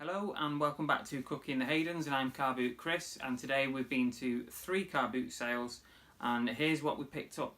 Hello and welcome back to Cooking the Haydens, and I'm Car Boot Chris, and today we've been to 3 car boot sales and here's what we picked up.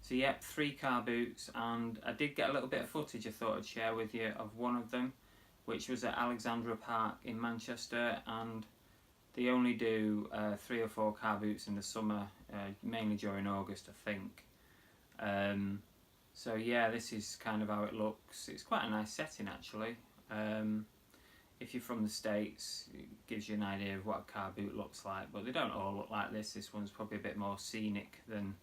So yep, 3 car boots, and I did get a little bit of footage I thought I'd share with you of one of them, which was at Alexandra Park in Manchester, and they only do 3 or 4 car boots in the summer, mainly during August I think. So yeah, this is kind of how it looks. It's quite a nice setting actually. If you're from the States, it gives you an idea of what a car boot looks like, but they don't all look like this. This one's probably a bit more scenic than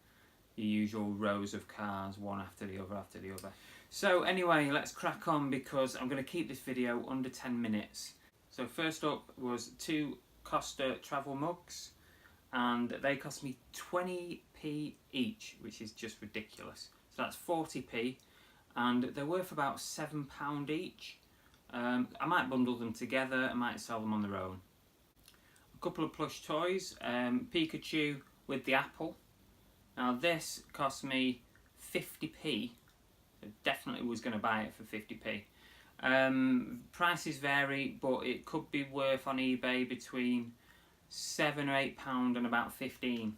your usual rows of cars, one after the other after the other. So anyway, let's crack on because I'm going to keep this video under 10 minutes. So first up was 2 Costa travel mugs, and they cost me 20p each, which is just ridiculous. So that's 40p, and they're worth about £7 each. I might bundle them together, I might sell them on their own. A couple of plush toys, Pikachu with the apple. Now this cost me 50p, so definitely was going to buy it for 50p. Prices vary, but it could be worth on eBay between £7 or £8 and about 15.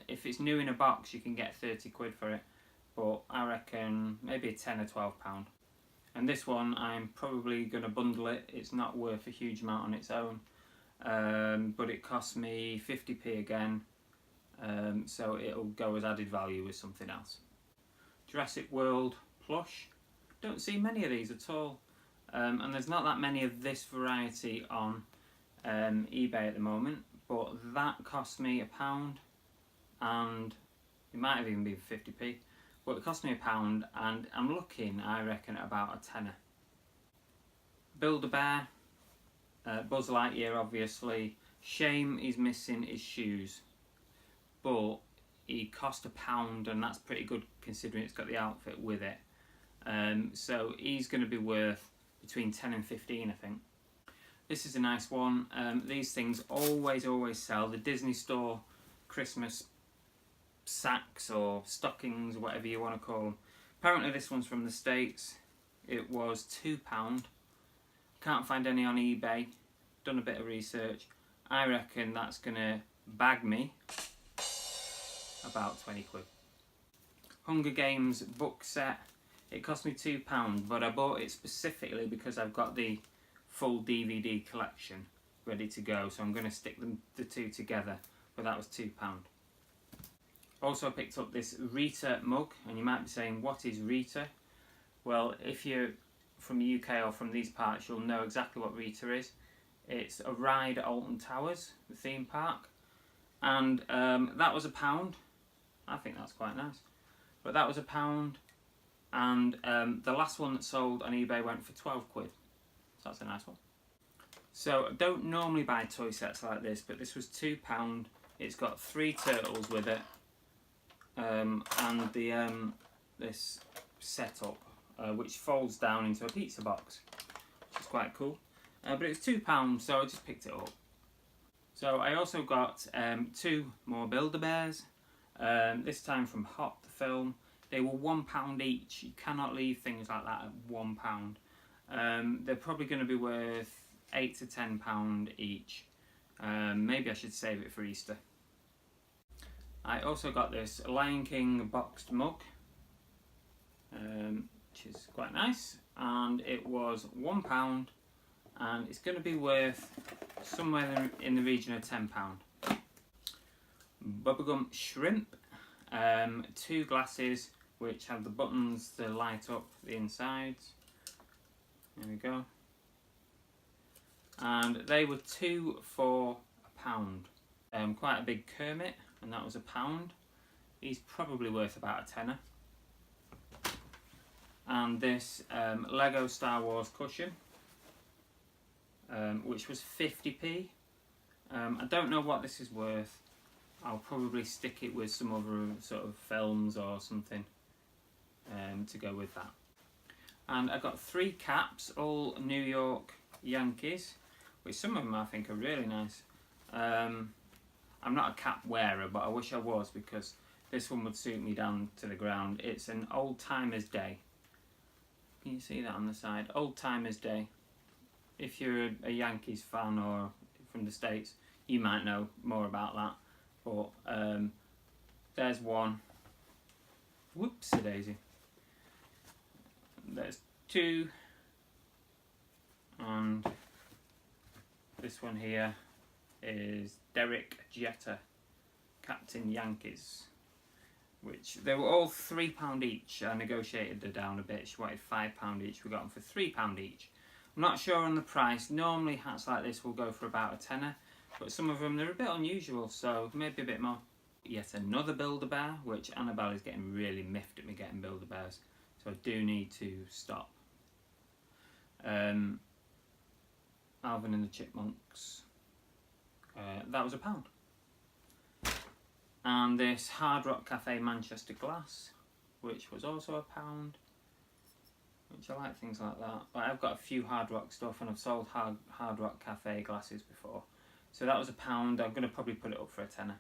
If it's new in a box you can get 30 quid for it, but I reckon maybe 10 or £12. And this one I'm probably going to bundle it. It's not worth a huge amount on its own, but it cost me 50p again. So it'll go as added value with something else. Jurassic World plush. Don't see many of these at all, and there's not that many of this variety on eBay at the moment, but that cost me £1, and it might have even been 50p, but it cost me £1, and I'm looking, I reckon, at about a tenner. Build-A-Bear, Buzz Lightyear obviously. Shame he's missing his shoes, but he cost £1, and that's pretty good considering it's got the outfit with it. So he's going to be worth between 10 and 15, I think. This is a nice one. These things always sell. The Disney Store Christmas sacks or stockings, whatever you want to call them. Apparently this one's from the States. It was £2. Can't find any on eBay. Done a bit of research. I reckon that's going to bag me about 20 quid. Hunger Games book set. It cost me £2, but I bought it specifically because I've got the full DVD collection ready to go, so I'm going to stick the two together, but that was £2. Also picked up this Rita mug, and you might be saying, what is Rita? Well, if you're from the UK or from these parts, you'll know exactly what Rita is. It's a ride at Alton Towers, the theme park, and that was £1. I think that's quite nice, but that was £1, and the last one that sold on eBay went for 12 quid, so that's a nice one. So I don't normally buy toy sets like this, but this was £2. It's got 3 turtles with it, and this setup, which folds down into a pizza box, which is quite cool. But it's £2, so I just picked it up. So I also got 2 more Build-A-Bears. This time from Hot the Film. They were £1 each. You cannot leave things like that at £1. They're probably going to be worth £8 to £10 each. Maybe I should save it for Easter. I also got this Lion King boxed mug, which is quite nice, and it was £1, and it's going to be worth somewhere in the region of £10. Bubblegum shrimp, 2 glasses which have the buttons to light up the insides. There we go. And they were 2 for £1. Quite a big Kermit, and that was £1. He's probably worth about a tenner. And this Lego Star Wars cushion, which was 50p. I don't know what this is worth. I'll probably stick it with some other sort of films or something to go with that. And I got 3 caps, all New York Yankees, which some of them I think are really nice. I'm not a cap wearer, but I wish I was, because this one would suit me down to the ground. It's an Old Timers Day. Can you see that on the side? Old Timers Day. If you're a Yankees fan or from the States, you might know more about that. But there's one. Whoopsie daisy. There's 2. And this one here is Derek Jeter, Captain Yankees, which they were all £3 each. I negotiated her down a bit. She wanted £5 each. We got them for £3 each. I'm not sure on the price. Normally hats like this will go for about a tenner, but some of them they're a bit unusual, so maybe a bit more. Yet another Build-A-Bear, which Annabelle is getting really miffed at me getting Build-A-Bears, so I do need to stop. Alvin and the Chipmunks. That was £1. And this Hard Rock Cafe Manchester glass, which was also £1. Which I like things like that. But I've got a few Hard Rock stuff, and I've sold Hard Rock Cafe glasses before. So that was £1. I'm going to probably put it up for a tenner.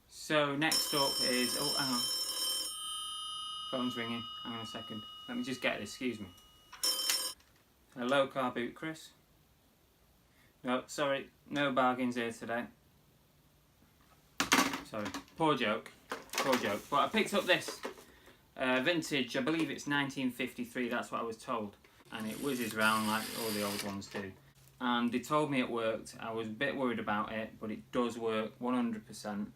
So next up is, oh hang on, phone's ringing, hang on a second, let me just get this, excuse me. Hello car boot Chris. No, sorry, no bargains here today. Sorry, poor joke, but I picked up this vintage, I believe it's 1953, that's what I was told, and it whizzes round like all the old ones do. And they told me it worked. I was a bit worried about it, but it does work 100%.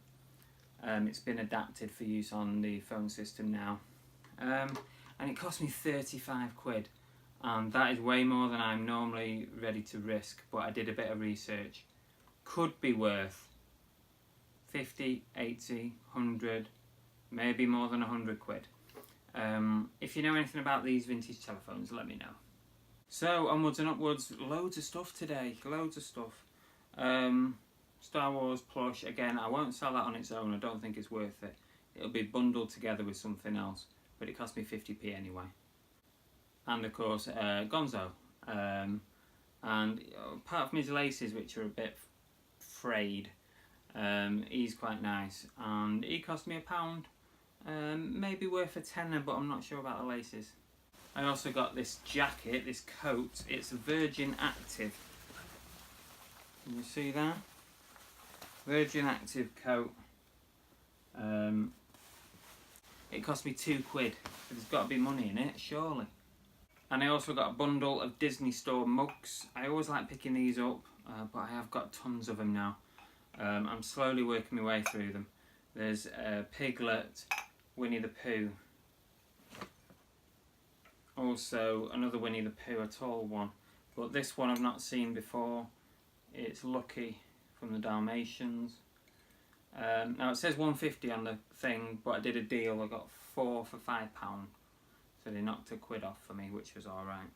It's been adapted for use on the phone system now, and it cost me 35 quid, and that is way more than I'm normally ready to risk, but I did a bit of research. Could be worth 50, 80, 100, maybe more than 100 quid. If you know anything about these vintage telephones, let me know. So onwards and upwards, loads of stuff today, loads of stuff. Star Wars plush, again, I won't sell that on its own, I don't think it's worth it. It'll be bundled together with something else, but it cost me 50p anyway. And of course, Gonzo. And apart from his laces, which are a bit frayed, he's quite nice. And he cost me £1, maybe worth a tenner, but I'm not sure about the laces. I also got this jacket, this coat, it's Virgin Active. Can you see that? Virgin Active coat. It cost me £2. There's got to be money in it, surely. And I also got a bundle of Disney Store mugs. I always like picking these up, but I have got tons of them now. I'm slowly working my way through them. There's Piglet, Winnie the Pooh. Also another Winnie the Pooh, a tall one. But this one I've not seen before. It's Lucky from the Dalmatians. Now it says £1.50 on the thing, but I did a deal. I got 4 for £5, so they knocked £1 off for me, which was alright.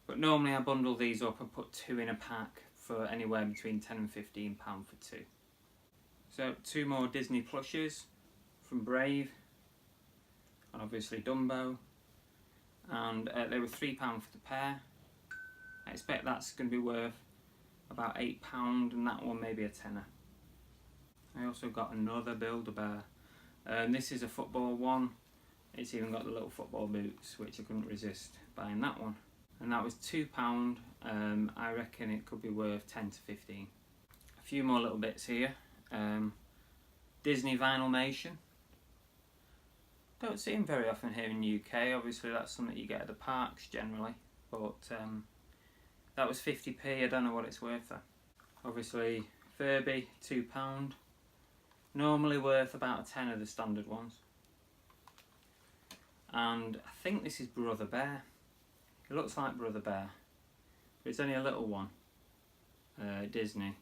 But normally I bundle these up and put 2 in a pack for anywhere between £10 and £15 for 2. So 2 more Disney plushes from Brave, and obviously Dumbo, and they were £3 for the pair. I expect that's going to be worth about £8, and that one maybe a tenner. I also got another Build-A-Bear. This is a football one. It's even got the little football boots, which I couldn't resist buying that one. And that was £2. I reckon it could be worth 10 to 15. A few more little bits here. Disney Vinylmation. Don't see them very often here in the UK. Obviously that's something you get at the parks generally. But that was 50p. I don't know what it's worth though. Obviously Furby, £2. Normally worth about a tenner, the standard ones. And I think this is Brother Bear. It looks like Brother Bear, but it's only a little one. Disney.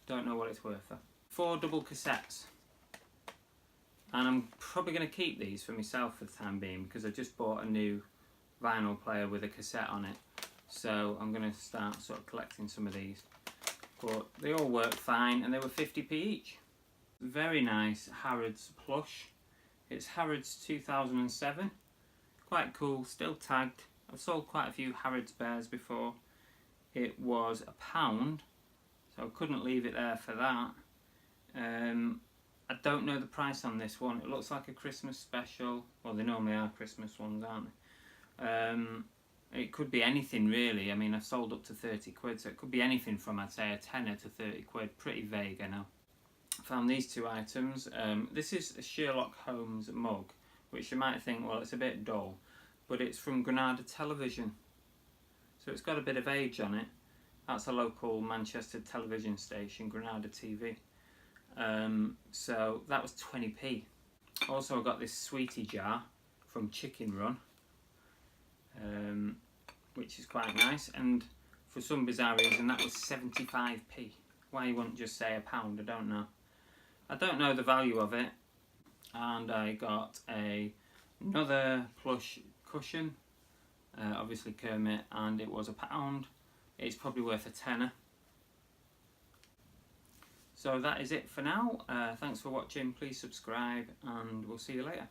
Don't know what it's worth though. 4 double cassettes. And I'm probably going to keep these for myself for the time being, because I just bought a new vinyl player with a cassette on it. So I'm going to start sort of collecting some of these. But they all work fine, and they were 50p each. Very nice Harrods plush. It's Harrods 2007. Quite cool, still tagged. I've sold quite a few Harrods bears before. It was £1, so I couldn't leave it there for that. I don't know the price on this one. It looks like a Christmas special. Well, they normally are Christmas ones, aren't they? It could be anything really. I mean, I've sold up to 30 quid, so it could be anything from, I'd say, a tenner to 30 quid. Pretty vague, I know. Found these two items. This is a Sherlock Holmes mug, which you might think, well, it's a bit dull, but it's from Granada Television, so it's got a bit of age on it. That's a local Manchester television station, Granada TV. So that was 20p. Also, I got this sweetie jar from Chicken Run, which is quite nice, and for some bizarre reason that was 75p. Why you wouldn't just say £1, I don't know. I don't know the value of it. And I got another plush cushion, obviously Kermit, and it was £1. It's probably worth a tenner. So that is it for now. Thanks for watching. Please subscribe, and we'll see you later.